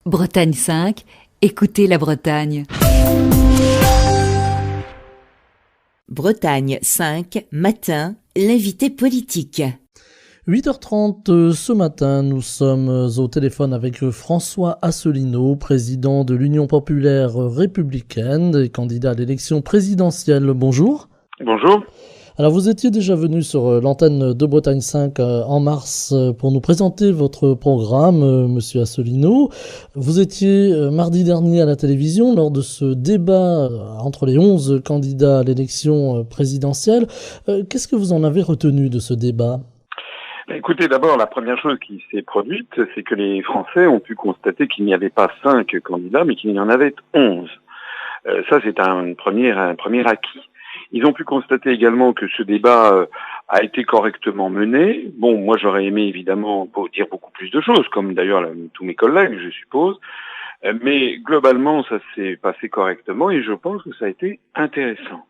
Bretagne 5, écoutez la Bretagne. Bretagne 5, matin, l'invité politique. 8h30 ce matin, nous sommes au téléphone avec François Asselineau, président de l'Union populaire républicaine et candidat à l'élection présidentielle. Bonjour. Bonjour. Alors vous étiez déjà venu sur l'antenne de Bretagne 5 en mars pour nous présenter votre programme, monsieur Asselineau. Vous étiez mardi dernier à la télévision lors de ce débat entre les 11 candidats à l'élection présidentielle. Qu'est-ce que vous en avez retenu de ce débat ? Écoutez, d'abord, la première chose qui s'est produite, c'est que les Français ont pu constater qu'il n'y avait pas 5 candidats, mais qu'il y en avait 11. Ça, c'est un premier acquis. Ils ont pu constater également que ce débat a été correctement mené. Bon, moi, j'aurais aimé évidemment dire beaucoup plus de choses, comme d'ailleurs tous mes collègues, je suppose. Mais globalement, ça s'est passé correctement et je pense que ça a été intéressant.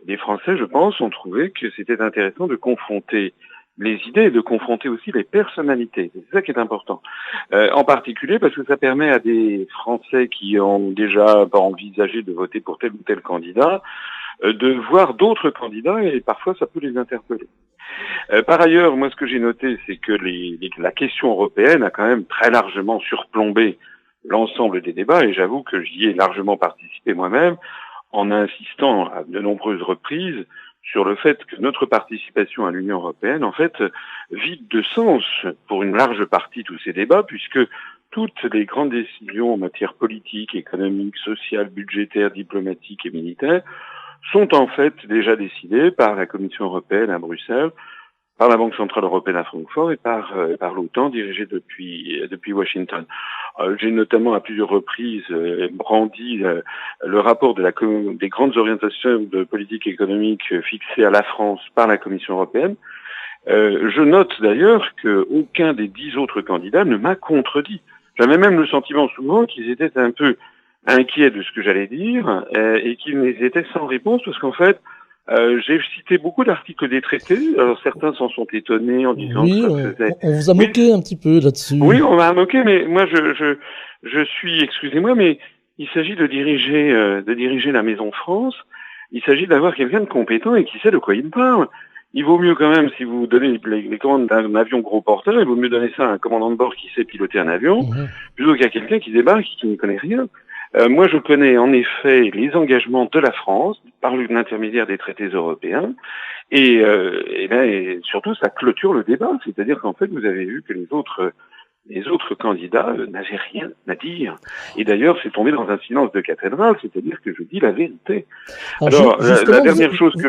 Les Français, je pense, ont trouvé que c'était intéressant de confronter les idées et de confronter aussi les personnalités. C'est ça qui est important. En particulier parce que ça permet à des Français qui ont déjà envisagé de voter pour tel ou tel candidat de voir d'autres candidats et parfois ça peut les interpeller. Par ailleurs, moi ce que j'ai noté, c'est que la question européenne a quand même très largement surplombé l'ensemble des débats et j'avoue que j'y ai largement participé moi-même en insistant à de nombreuses reprises sur le fait que notre participation à l'Union européenne, en fait, vide de sens pour une large partie tous ces débats, puisque toutes les grandes décisions en matière politique, économique, sociale, budgétaire, diplomatique et militaire sont en fait déjà décidées par la Commission européenne à Bruxelles, par la Banque centrale européenne à Francfort et par l'OTAN dirigée depuis Washington. J'ai notamment à plusieurs reprises brandi le rapport des grandes orientations de politique économique fixées à la France par la Commission européenne. Je note d'ailleurs qu'aucun des 10 autres candidats ne m'a contredit. J'avais même le sentiment souvent qu'ils étaient un peu inquiets de ce que j'allais dire et qu'ils étaient sans réponse parce qu'en fait, j'ai cité beaucoup d'articles des traités. Alors certains s'en sont étonnés en disant oui, que ça faisait... on vous a moqué un petit peu là-dessus. Oui, on m'a moqué, mais moi je suis, excusez-moi, mais il s'agit de diriger la Maison France. Il s'agit d'avoir quelqu'un de compétent et qui sait de quoi il parle. Il vaut mieux quand même, si vous donnez les commandes d'un avion gros porteur, il vaut mieux donner ça à un commandant de bord qui sait piloter un avion, plutôt qu'à quelqu'un qui débarque et qui ne connaît rien. Moi, je connais en effet les engagements de la France par l'intermédiaire des traités européens, et surtout ça clôture le débat. C'est-à-dire qu'en fait, vous avez vu que les autres candidats n'avaient rien à dire. Et d'ailleurs, c'est tombé dans un silence de cathédrale, c'est-à-dire que je dis la vérité. Alors, la dernière chose que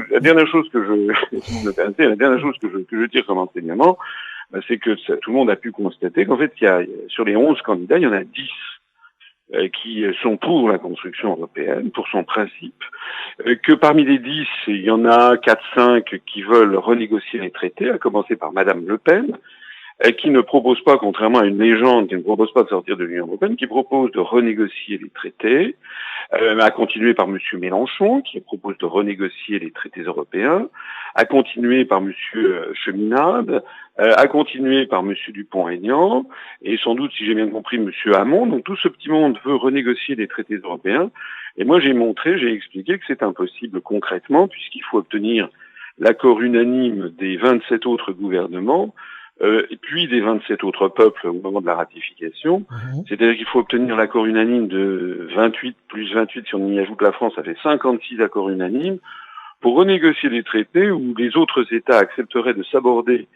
je tire comme enseignement, c'est que tout le monde a pu constater qu'en fait, sur les 11 candidats, il y en a 10 qui sont pour la construction européenne, pour son principe, que parmi les 10, il y en a 4-5 qui veulent renégocier les traités, à commencer par Madame Le Pen, qui ne propose pas, contrairement à une légende, qui ne propose pas de sortir de l'Union européenne, qui propose de renégocier les traités, à continuer par Monsieur Mélenchon, qui propose de renégocier les traités européens, à continuer par Monsieur Cheminade, à continuer par Monsieur Dupont-Aignan, et sans doute, si j'ai bien compris, Monsieur Hamon. Donc tout ce petit monde veut renégocier les traités européens. Et moi, j'ai expliqué que c'est impossible concrètement, puisqu'il faut obtenir l'accord unanime des 27 autres gouvernements, et puis des 27 autres peuples au moment de la ratification. C'est-à-dire qu'il faut obtenir l'accord unanime de 28 plus 28, si on y ajoute la France, ça fait 56 accords unanimes, pour renégocier les traités où les autres États accepteraient de s'aborder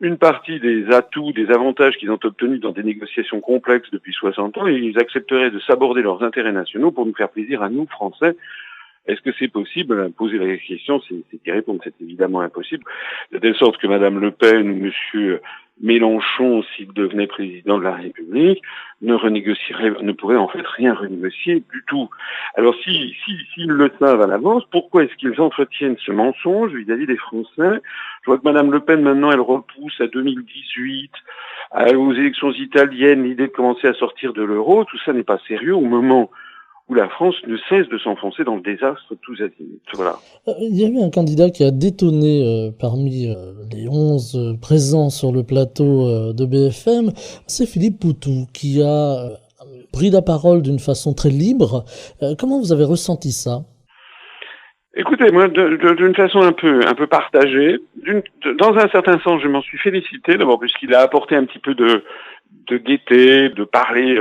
une partie des atouts, des avantages qu'ils ont obtenus dans des négociations complexes depuis 60 ans, et ils accepteraient de s'aborder leurs intérêts nationaux pour nous faire plaisir à nous, Français. Est-ce que c'est possible? Poser la question, c'est y répondre. C'est évidemment impossible. De telle sorte que Madame Le Pen ou Monsieur Mélenchon, s'il devenait président de la République, ne pourrait en fait rien renégocier du tout. Alors s'ils le savent à l'avance, pourquoi est-ce qu'ils entretiennent ce mensonge vis-à-vis des Français? Je vois que Madame Le Pen maintenant elle repousse à 2018, aux élections italiennes, l'idée de commencer à sortir de l'euro. Tout ça n'est pas sérieux au moment où la France ne cesse de s'enfoncer dans le désastre tous azimuts. Voilà. Il y a eu un candidat qui a détonné parmi les 11 présents sur le plateau de BFM, c'est Philippe Poutou, qui a pris la parole d'une façon très libre. Comment vous avez ressenti ça? Écoutez, moi, d'une façon un peu partagée, dans un certain sens, je m'en suis félicité, d'abord puisqu'il a apporté un petit peu de gaieté, de parler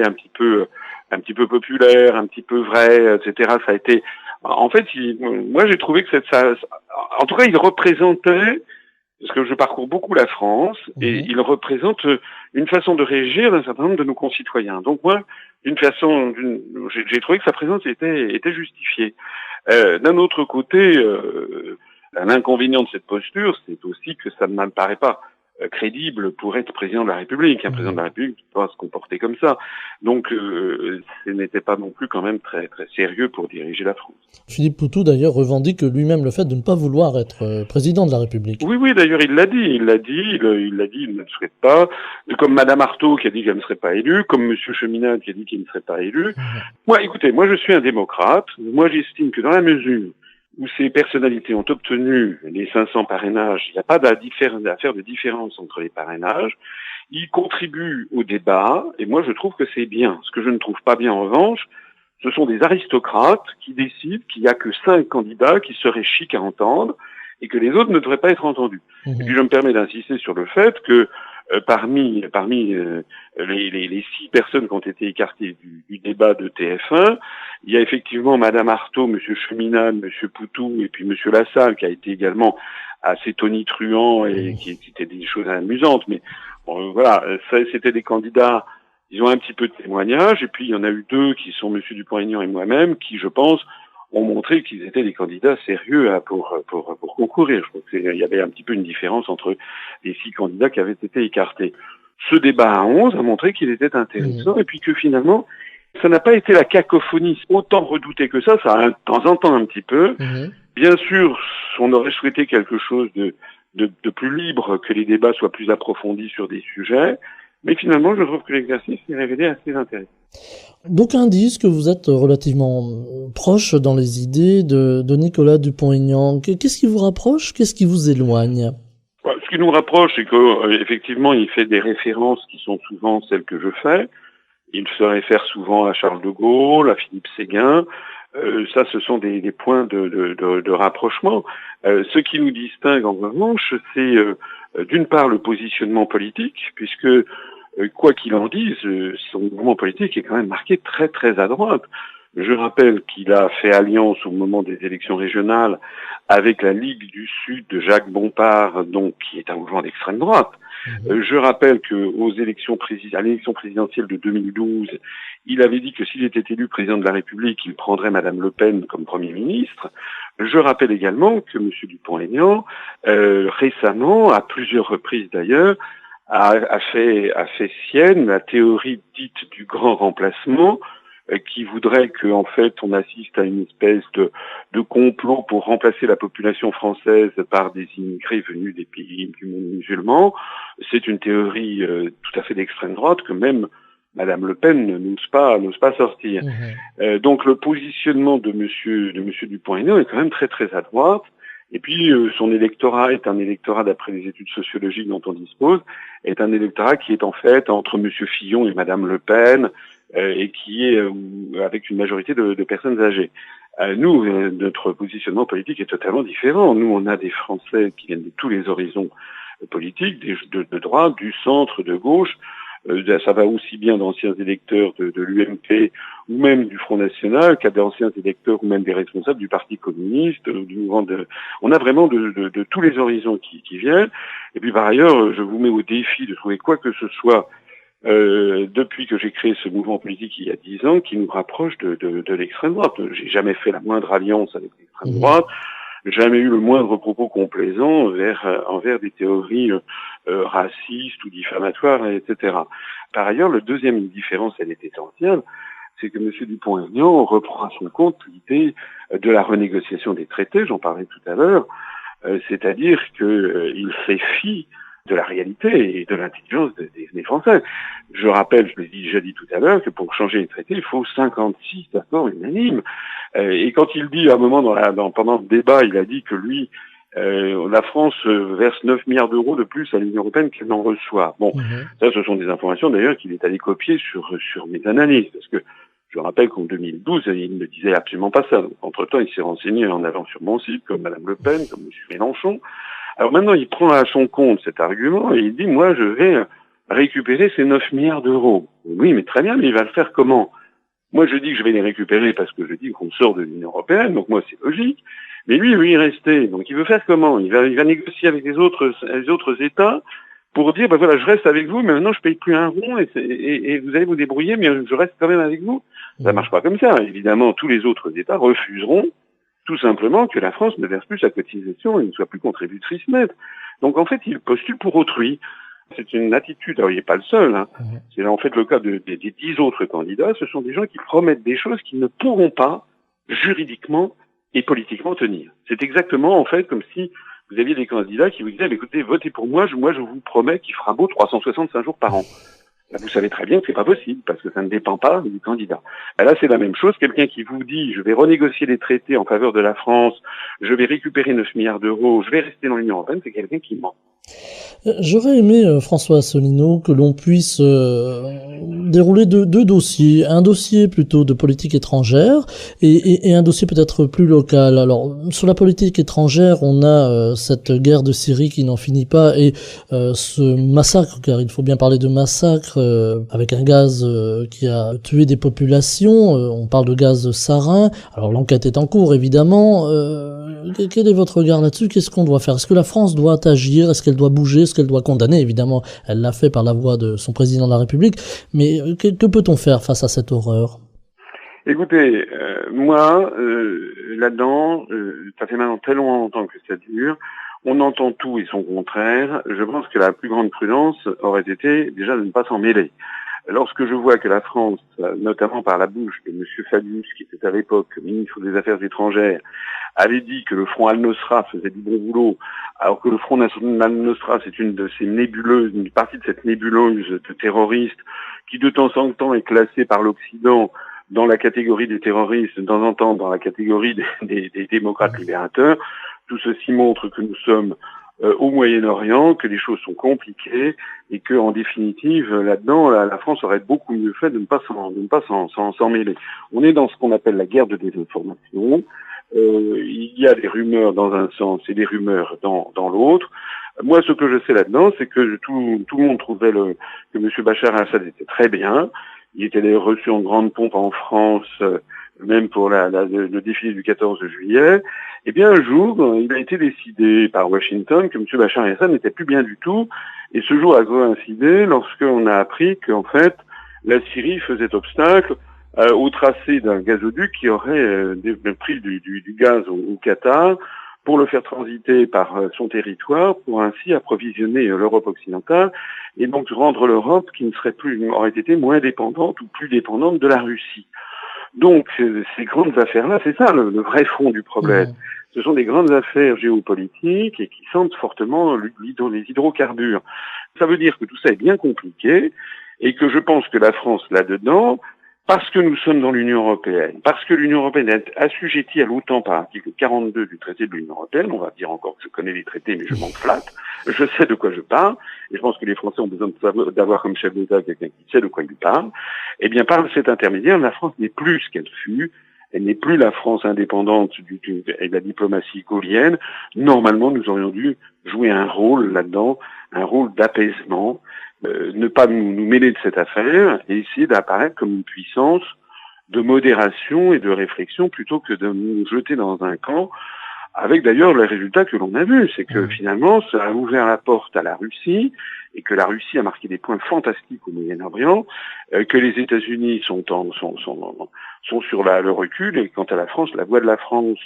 un petit peu populaire, un petit peu vrai, etc. Ça a été, en fait, moi, j'ai trouvé que en tout cas, il représentait, parce que je parcours beaucoup la France, et il représente une façon de réagir d'un certain nombre de nos concitoyens. Donc moi, j'ai trouvé que sa présence était justifiée. D'un autre côté, l'inconvénient de cette posture, c'est aussi que ça ne me paraît pas crédible pour être président de la République. Un président de la République ne peut pas se comporter comme ça. Donc, ce n'était pas non plus quand même très très sérieux pour diriger la France. Philippe Poutou, d'ailleurs, revendique lui-même le fait de ne pas vouloir être président de la République. Oui, d'ailleurs, il l'a dit, il ne le souhaite pas. Comme Madame Arthaud qui a dit qu'elle ne serait pas élue, comme Monsieur Cheminade qui a dit qu'il ne serait pas élu. Moi, écoutez, moi je suis un démocrate. Moi, j'estime que dans la mesure où ces personnalités ont obtenu les 500 parrainages, il n'y a pas d'affaire de différence entre les parrainages. Ils contribuent au débat, et moi je trouve que c'est bien. Ce que je ne trouve pas bien en revanche, ce sont des aristocrates qui décident qu'il n'y a que 5 candidats qui seraient chics à entendre, et que les autres ne devraient pas être entendus. Et puis je me permets d'insister sur le fait que parmi les 6 personnes qui ont été écartées du débat de TF1, il y a effectivement Madame Arthaud, Monsieur Cheminade, Monsieur Poutou et puis Monsieur Lassalle qui a été également assez tonitruant et qui étaient des choses amusantes. Mais bon, voilà, ça, c'était des candidats, ils ont un petit peu de témoignages, et puis il y en a eu 2 qui sont Monsieur Dupont-Aignan et moi-même qui, je pense, ont montré qu'ils étaient des candidats sérieux pour concourir. Je crois qu'il y avait un petit peu une différence entre les 6 candidats qui avaient été écartés. Ce débat à 11 a montré qu'il était intéressant et puis que finalement, ça n'a pas été la cacophonie autant redoutée que ça a de temps en temps un petit peu. Bien sûr, on aurait souhaité quelque chose de plus libre, que les débats soient plus approfondis sur des sujets. Mais finalement, je trouve que l'exercice s'est révélé assez intéressant. D'aucuns disent que vous êtes relativement proche dans les idées de Nicolas Dupont-Aignan. Qu'est-ce qui vous rapproche? Qu'est-ce qui vous éloigne? Ce qui nous rapproche, c'est que effectivement, il fait des références qui sont souvent celles que je fais. Il se réfère souvent à Charles de Gaulle, à Philippe Séguin. Ça, ce sont des points de rapprochement. Ce qui nous distingue en revanche, c'est d'une part le positionnement politique, puisque quoi qu'il en dise, son mouvement politique est quand même marqué très très à droite. Je rappelle qu'il a fait alliance au moment des élections régionales avec la Ligue du Sud de Jacques Bompard, donc qui est un mouvement d'extrême droite. Je rappelle que à l'élection présidentielle de 2012, il avait dit que s'il était élu président de la République, il prendrait Madame Le Pen comme Premier ministre. Je rappelle également que M. Dupont-Aignan, récemment, à plusieurs reprises d'ailleurs, a fait sienne la théorie dite du grand remplacement, qui voudrait que, en fait, on assiste à une espèce de complot pour remplacer la population française par des immigrés venus des pays du monde musulman. C'est une théorie tout à fait d'extrême droite que même Madame Le Pen n'ose pas sortir. Donc le positionnement de Monsieur Dupont-Aignan est quand même très très à droite. Et puis son électorat est un électorat, d'après les études sociologiques dont on dispose, est un électorat qui est en fait entre Monsieur Fillon et Madame Le Pen, et qui est avec une majorité de personnes âgées. Nous, notre positionnement politique est totalement différent. Nous, on a des Français qui viennent de tous les horizons politiques, de droite, du centre, de gauche. Ça va aussi bien d'anciens électeurs de l'UMP ou même du Front National qu'à d'anciens électeurs ou même des responsables du Parti communiste, du mouvement on a vraiment de tous les horizons qui viennent. Et puis par ailleurs, je vous mets au défi de trouver quoi que ce soit depuis que j'ai créé ce mouvement politique il y a 10 ans qui nous rapproche de l'extrême droite. J'ai jamais fait la moindre alliance avec l'extrême droite. Jamais eu le moindre propos complaisant envers des théories racistes ou diffamatoires, etc. Par ailleurs, le deuxième différence, elle est essentielle, c'est que M. Dupont-Aignan reprend à son compte l'idée de la renégociation des traités, j'en parlais tout à l'heure, c'est-à-dire qu'il fait fi de la réalité et de l'intelligence des Français. Je rappelle, je l'ai déjà dit tout à l'heure, que pour changer les traités, il faut 56 accords unanimes. Et quand il dit, à un moment pendant le débat, il a dit que lui, La France verse 9 milliards d'euros de plus à l'Union européenne qu'elle n'en reçoit. Bon, ça, ce sont des informations d'ailleurs qu'il est allé copier sur mes analyses, parce que je rappelle qu'en 2012, il ne disait absolument pas ça. Entre-temps, il s'est renseigné en allant sur mon site, comme Madame Le Pen, comme M. Mélenchon. Alors maintenant, il prend à son compte cet argument et il dit, moi, je vais récupérer ces 9 milliards d'euros. Oui, mais très bien, mais il va le faire comment? Moi, je dis que je vais les récupérer parce que je dis qu'on sort de l'Union européenne, donc moi, c'est logique. Mais lui, il veut y rester. Donc, il veut faire comment? Il va négocier avec les autres États pour dire, ben voilà, je reste avec vous, mais maintenant, je paye plus un rond et vous allez vous débrouiller, mais je reste quand même avec vous. Ça marche pas comme ça. Évidemment, tous les autres États refuseront tout simplement que la France ne verse plus sa cotisation et ne soit plus contributrice nette. Donc, en fait, il postule pour autrui. C'est une attitude, alors il n'est pas le seul, hein. C'est en fait le cas des 10 autres candidats. Ce sont des gens qui promettent des choses qu'ils ne pourront pas juridiquement et politiquement tenir. C'est exactement en fait comme si vous aviez des candidats qui vous disaient, écoutez, votez pour moi, je vous promets qu'il fera beau 365 jours par an. Là, vous savez très bien que c'est pas possible, parce que ça ne dépend pas du candidat. Là, c'est la même chose. Quelqu'un qui vous dit, je vais renégocier les traités en faveur de la France, je vais récupérer 9 milliards d'euros, je vais rester dans l'Union européenne, c'est quelqu'un qui ment. J'aurais aimé, François Asselineau, que l'on puisse dérouler deux dossiers. Un dossier plutôt de politique étrangère et un dossier peut-être plus local. Alors, sur la politique étrangère, on a cette guerre de Syrie qui n'en finit pas et ce massacre, car il faut bien parler de massacre, avec un gaz qui a tué des populations. On parle de gaz sarin. Alors, l'enquête est en cours, évidemment. Quel est votre regard là-dessus? Qu'est-ce qu'on doit faire? Est-ce que la France doit agir? Est-ce qu'elle doit bouger? Est-ce qu'elle doit condamner? Évidemment, elle l'a fait par la voix de son président de la République. Mais que peut-on faire face à cette horreur? Écoutez, moi, là-dedans, ça fait maintenant très longtemps que ça dure. On entend tout et son contraire. Je pense que la plus grande prudence aurait été déjà de ne pas s'en mêler. Lorsque je vois que la France, notamment par la bouche de M. Fabius, qui était à l'époque ministre des Affaires étrangères, avait dit que le front Al-Nosra faisait du bon boulot, alors que le front national Al-Nosra, c'est une de ces nébuleuses, une partie de cette nébuleuse de terroristes qui de temps en temps est classée par l'Occident dans la catégorie des terroristes, de temps en temps dans la catégorie des démocrates libérateurs. Tout ceci montre que nous sommes au Moyen-Orient, que les choses sont compliquées et que, en définitive, là-dedans, la France aurait beaucoup mieux fait de ne pas s'en mêler. On est dans ce qu'on appelle la guerre de désinformation. Il y a des rumeurs dans un sens et des rumeurs dans l'autre. Moi, ce que je sais là-dedans, c'est que tout le monde trouvait que M. Bachar el-Assad était très bien. Il était d'ailleurs reçu en grande pompe en France, même pour le défilé du 14 juillet. Eh bien, un jour, il a été décidé par Washington que M. Bachar el-Assad n'était plus bien du tout. Et ce jour a coïncidé lorsqu'on a appris qu'en fait, la Syrie faisait obstacle au tracé d'un gazoduc qui aurait pris du gaz au Qatar pour le faire transiter par son territoire, pour ainsi approvisionner l'Europe occidentale et donc rendre l'Europe qui aurait été moins dépendante ou plus dépendante de la Russie. Donc ces grandes affaires-là, c'est ça le vrai fond du problème. Ce sont des grandes affaires géopolitiques et qui sentent fortement les hydrocarbures. Ça veut dire que tout ça est bien compliqué et que je pense que la France là-dedans, parce que nous sommes dans l'Union européenne, parce que l'Union européenne est assujettie à l'OTAN par l'article 42 du traité de l'Union européenne, on va dire encore que je connais les traités, mais je m'en flatte, je sais de quoi je parle, et je pense que les Français ont besoin d'avoir comme chef d'État quelqu'un qui sait de quoi il parle. Eh bien, par cet intermédiaire, la France n'est plus ce qu'elle fut, elle n'est plus la France indépendante et de la diplomatie gaullienne. Normalement, nous aurions dû jouer un rôle là-dedans, un rôle d'apaisement, ne pas nous mêler de cette affaire et essayer d'apparaître comme une puissance de modération et de réflexion plutôt que de nous jeter dans un camp, avec d'ailleurs le résultat que l'on a vu, c'est que finalement ça a ouvert la porte à la Russie et que la Russie a marqué des points fantastiques au Moyen-Orient, que les États-Unis sont sur le recul et quant à la France, la voix de la France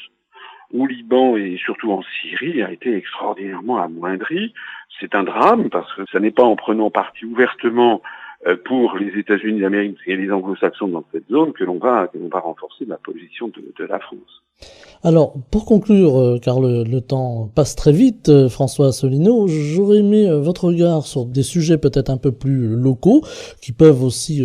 au Liban et surtout en Syrie a été extraordinairement amoindrie. C'est un drame parce que ça n'est pas en prenant parti ouvertement pour les États-Unis d'Amérique et les Anglo-Saxons dans cette zone que l'on va renforcer la position de la France. Alors, pour conclure, car le temps passe très vite, François Asselineau, j'aurais aimé votre regard sur des sujets peut-être un peu plus locaux, qui peuvent aussi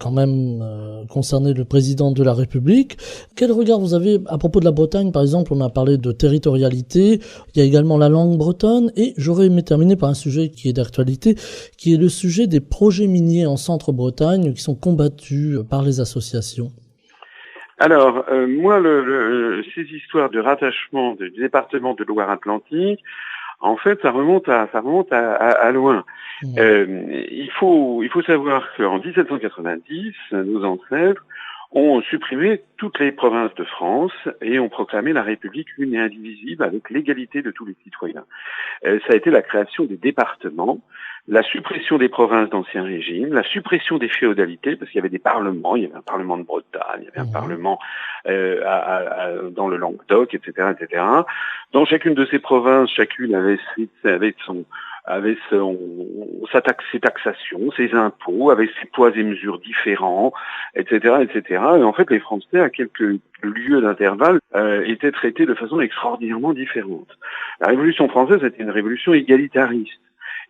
quand même concerner le président de la République. Quel regard vous avez à propos de la Bretagne? Par exemple, on a parlé de territorialité, il y a également la langue bretonne, et j'aurais aimé terminer par un sujet qui est d'actualité, qui est le sujet des projets miniers en Centre-Bretagne qui sont combattus par les associations. Alors, moi, ces histoires de rattachement du département de Loire-Atlantique, en fait, ça remonte à loin. Il faut savoir qu'en 1790, nos ancêtres ont supprimé toutes les provinces de France et ont proclamé la République une et indivisible avec l'égalité de tous les citoyens. Ça a été la création des départements, la suppression des provinces d'Ancien Régime, la suppression des féodalités, parce qu'il y avait des parlements, il y avait un parlement de Bretagne, il y avait un parlement dans le Languedoc, etc., etc. Dans chacune de ces provinces, chacune avait ses taxations, ses impôts, avec ses poids et mesures différents, etc., etc. Et en fait, les Français, à quelques lieues d'intervalle, étaient traités de façon extraordinairement différente. La Révolution française était une révolution égalitariste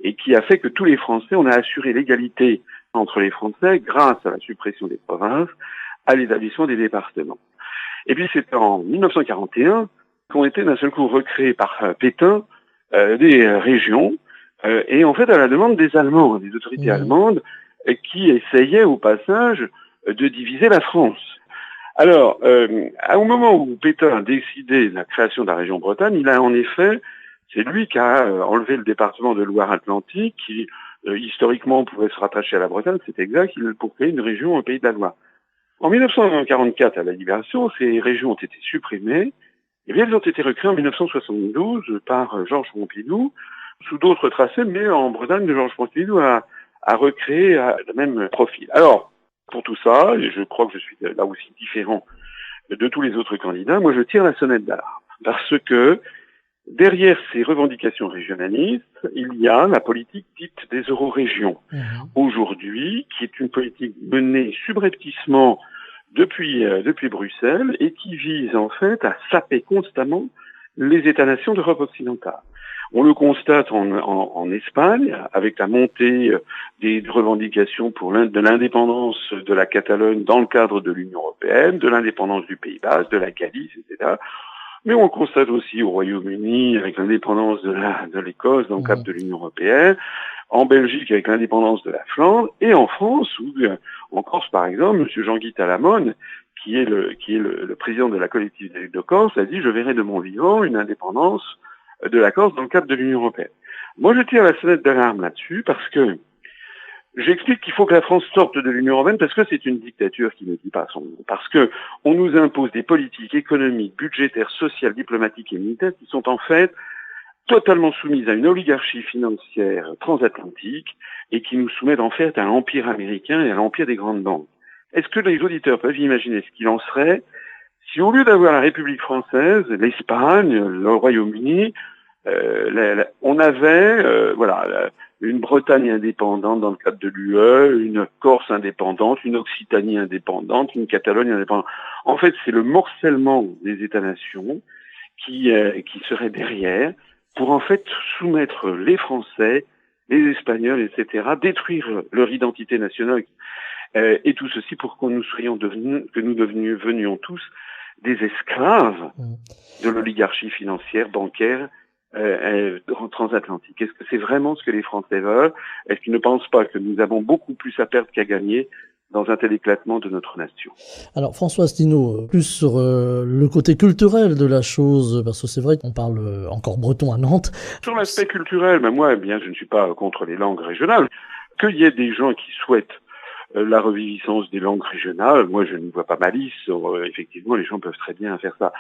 et qui a fait que tous les Français, on a assuré l'égalité entre les Français grâce à la suppression des provinces, à l'établissement des départements. Et puis c'est en 1941 qu'ont été d'un seul coup recréées par Pétain des régions, et en fait à la demande des Allemands, des autorités allemandes, qui essayaient au passage de diviser la France. Alors, au moment où Pétain a décidé de la création de la région Bretagne, il a en effet, c'est lui qui a enlevé le département de Loire-Atlantique, qui historiquement pouvait se rattacher à la Bretagne, c'est exact, pour créer une région au Pays de la Loire. En 1944, à la Libération, ces régions ont été supprimées, et bien elles ont été recréées en 1972 par Georges Pompidou, sous d'autres tracés, mais en Bretagne, Georges Pompidou a recréé le même profil. Alors, pour tout ça, et je crois que je suis là aussi différent de tous les autres candidats, moi je tire la sonnette d'alarme, parce que derrière ces revendications régionalistes, il y a la politique dite des eurorégions. Aujourd'hui, qui est une politique menée subrepticement depuis Bruxelles et qui vise en fait à saper constamment les États-nations d'Europe occidentale. On le constate en Espagne, avec la montée des revendications de l'indépendance de la Catalogne dans le cadre de l'Union européenne, de l'indépendance du Pays Basque, de la Galice, etc. Mais on le constate aussi au Royaume-Uni, avec l'indépendance de l'Écosse dans le cadre de l'Union européenne, en Belgique avec l'indépendance de la Flandre, et en France, où en Corse par exemple, M. Jean-Guy Talamone, qui est le président de la collectivité de Corse, a dit « Je verrai de mon vivant une indépendance de la Corse dans le cadre de l'Union européenne ». Moi je tire la sonnette d'alarme là-dessus parce que j'explique qu'il faut que la France sorte de l'Union européenne parce que c'est une dictature qui ne dit pas son nom. Parce que on nous impose des politiques économiques, budgétaires, sociales, diplomatiques et militaires qui sont en fait totalement soumises à une oligarchie financière transatlantique et qui nous soumettent en fait à l'empire américain et à l'empire des grandes banques. Est-ce que les auditeurs peuvent imaginer ce qu'il en serait si au lieu d'avoir la République française, l'Espagne, le Royaume-Uni, on avait une Bretagne indépendante dans le cadre de l'UE, une Corse indépendante, une Occitanie indépendante, une Catalogne indépendante. En fait, c'est le morcellement des États-nations qui serait derrière pour en fait soumettre les Français, les Espagnols, etc., détruire leur identité nationale. Et tout ceci pour que nous devenions tous des esclaves de l'oligarchie financière, bancaire, transatlantique. Est-ce que c'est vraiment ce que les Français veulent? Est-ce qu'ils ne pensent pas que nous avons beaucoup plus à perdre qu'à gagner dans un tel éclatement de notre nation? Alors François Asselineau, plus sur le côté culturel de la chose, parce que c'est vrai qu'on parle encore breton à Nantes. Sur l'aspect culturel, moi, je ne suis pas contre les langues régionales. Qu'il y ait des gens qui souhaitent la reviviscence des langues régionales, moi je ne vois pas malice. Effectivement, les gens peuvent très bien faire ça.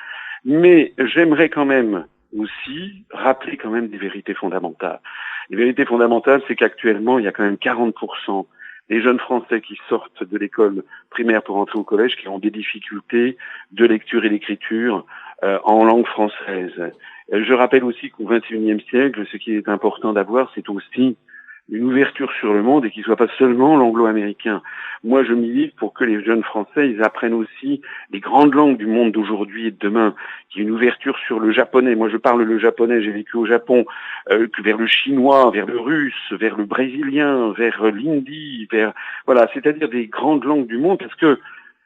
Mais j'aimerais quand même aussi rappeler quand même des vérités fondamentales. Les vérités fondamentales, c'est qu'actuellement, il y a quand même 40% des jeunes Français qui sortent de l'école primaire pour entrer au collège qui ont des difficultés de lecture et d'écriture en langue française. Je rappelle aussi qu'au XXIe siècle, ce qui est important d'avoir, c'est aussi une ouverture sur le monde et qui soit pas seulement l'anglo-américain. Moi, je milite pour que les jeunes Français, ils apprennent aussi les grandes langues du monde d'aujourd'hui et de demain, qu'il y ait une ouverture sur le japonais. Moi, je parle le japonais, j'ai vécu au Japon, vers le chinois, vers le russe, vers le brésilien, vers l'hindi, voilà, c'est-à-dire des grandes langues du monde, parce que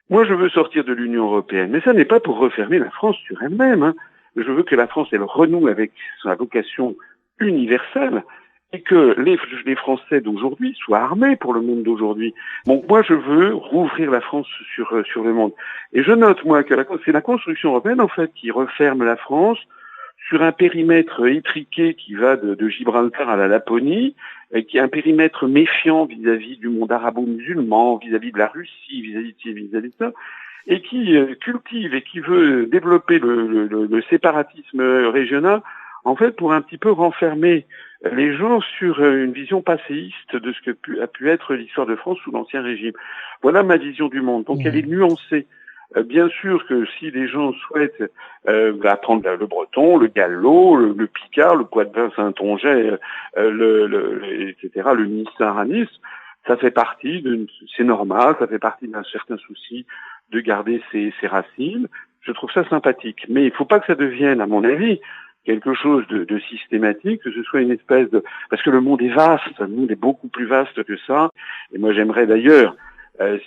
moi, je veux sortir de l'Union européenne, mais ça n'est pas pour refermer la France sur elle-même, hein. Je veux que la France, elle renoue avec sa vocation universelle, et que les Français d'aujourd'hui soient armés pour le monde d'aujourd'hui. Donc moi, je veux rouvrir la France sur le monde. Et je note, moi, que c'est la construction européenne, en fait, qui referme la France sur un périmètre étriqué qui va de Gibraltar à la Laponie, et qui est un périmètre méfiant vis-à-vis du monde arabo-musulman, vis-à-vis de la Russie, vis-à-vis de ci, vis-à-vis de ça, et qui cultive et qui veut développer le séparatisme régional, en fait, pour un petit peu renfermer les gens sur une vision passéiste de ce que a pu être l'histoire de France sous l'Ancien Régime. Voilà ma vision du monde. Donc elle est nuancée. Bien sûr que si les gens souhaitent apprendre le breton, le gallo, le picard, le poitevin saintongeais, etc., le nice-aranis, ça fait partie c'est normal, ça fait partie d'un certain souci de garder ses racines. Je trouve ça sympathique. Mais il ne faut pas que ça devienne, à mon avis, quelque chose de systématique, que ce soit une espèce parce que le monde est vaste, le monde est beaucoup plus vaste que ça. Et moi, j'aimerais d'ailleurs,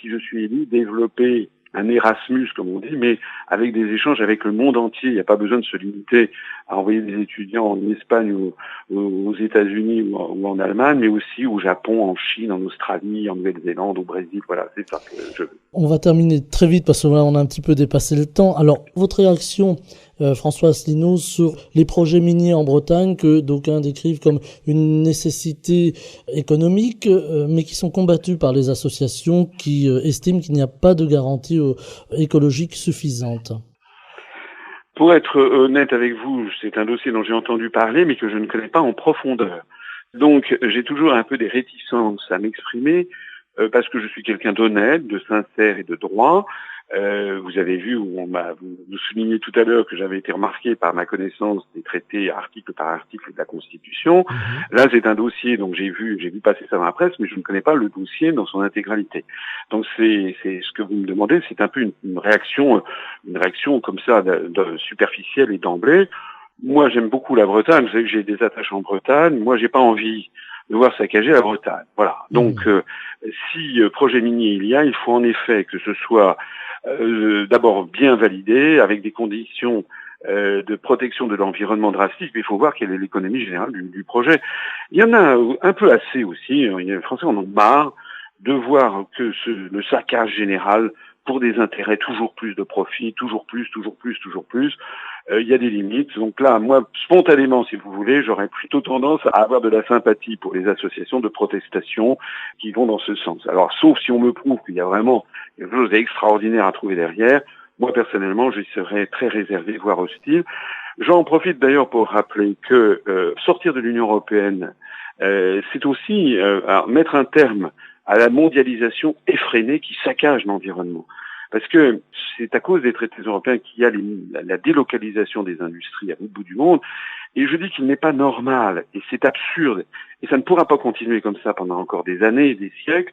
si je suis élu, développer un Erasmus, comme on dit, mais avec des échanges avec le monde entier. Il n'y a pas besoin de se limiter à envoyer des étudiants en Espagne ou aux États-Unis ou en Allemagne, mais aussi au Japon, en Chine, en Australie, en Nouvelle-Zélande, au Brésil. Voilà, c'est ça que je veux. On va terminer très vite parce que là, on a un petit peu dépassé le temps. Alors, votre réaction, François Asselineau, sur les projets miniers en Bretagne que d'aucuns décrivent comme une nécessité économique, mais qui sont combattus par les associations qui estiment qu'il n'y a pas de garantie écologique suffisante. Pour être honnête avec vous, c'est un dossier dont j'ai entendu parler, mais que je ne connais pas en profondeur. Donc, j'ai toujours un peu des réticences à m'exprimer, parce que je suis quelqu'un d'honnête, de sincère et de droit. Vous avez vu, vous soulignez tout à l'heure que j'avais été remarqué par ma connaissance des traités article par article de la Constitution. Là, c'est un dossier, donc j'ai vu passer ça dans la presse, mais je ne connais pas le dossier dans son intégralité. Donc c'est ce que vous me demandez, c'est un peu une réaction comme ça, superficielle et d'emblée. Moi, j'aime beaucoup la Bretagne. Vous savez que j'ai des attaches en Bretagne. Moi, j'ai pas envie de voir saccager la Bretagne. Voilà. Donc, si projet minier il y a, il faut en effet que ce soit d'abord bien validé, avec des conditions de protection de l'environnement drastiques, mais il faut voir quelle est l'économie générale du projet. Il y en a un peu assez aussi. Les Français en ont marre de voir que le saccage général pour des intérêts, toujours plus de profit, toujours plus. Il y a des limites. Donc là, moi, spontanément, si vous voulez, j'aurais plutôt tendance à avoir de la sympathie pour les associations de protestation qui vont dans ce sens. Alors, sauf si on me prouve qu'il y a vraiment quelque chose d'extraordinaire à trouver derrière, moi, personnellement, j'y serais très réservé, voire hostile. J'en profite d'ailleurs pour rappeler que sortir de l'Union européenne, c'est aussi mettre un terme à la mondialisation effrénée qui saccage l'environnement. Parce que c'est à cause des traités européens qu'il y a la délocalisation des industries à l'autre bout du monde. Et je dis qu'il n'est pas normal, et c'est absurde, et ça ne pourra pas continuer comme ça pendant encore des années et des siècles,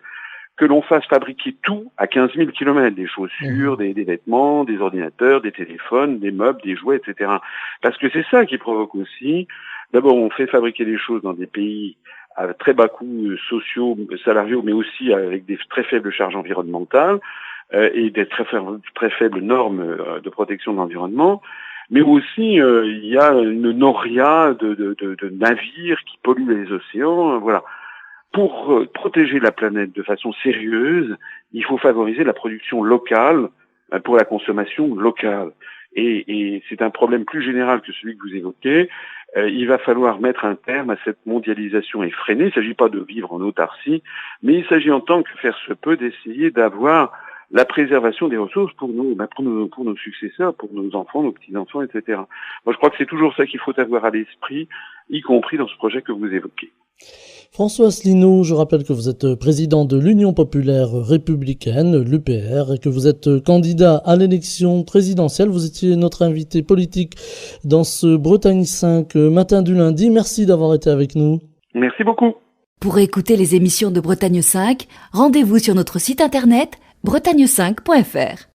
que l'on fasse fabriquer tout à 15 000 kilomètres, des chaussures, des vêtements, des ordinateurs, des téléphones, des meubles, des jouets, etc. Parce que c'est ça qui provoque aussi. D'abord, on fait fabriquer des choses dans des pays à très bas coûts sociaux, salariaux, mais aussi avec des très faibles charges environnementales et des très faibles normes de protection de l'environnement. Mais aussi, il y a une noria de navires qui polluent les océans. Voilà. Pour protéger la planète de façon sérieuse, il faut favoriser la production locale pour la consommation locale. Et c'est un problème plus général que celui que vous évoquez. Il va falloir mettre un terme à cette mondialisation effrénée. Il ne s'agit pas de vivre en autarcie, mais il s'agit en tant que faire se peut d'essayer d'avoir la préservation des ressources pour nos successeurs, pour nos enfants, nos petits-enfants, etc. Moi, je crois que c'est toujours ça qu'il faut avoir à l'esprit, y compris dans ce projet que vous évoquez. François Asselineau, je rappelle que vous êtes président de l'Union populaire républicaine, l'UPR, et que vous êtes candidat à l'élection présidentielle. Vous étiez notre invité politique dans ce Bretagne 5 matin du lundi. Merci d'avoir été avec nous. Merci beaucoup. Pour écouter les émissions de Bretagne 5, rendez-vous sur notre site internet bretagne5.fr.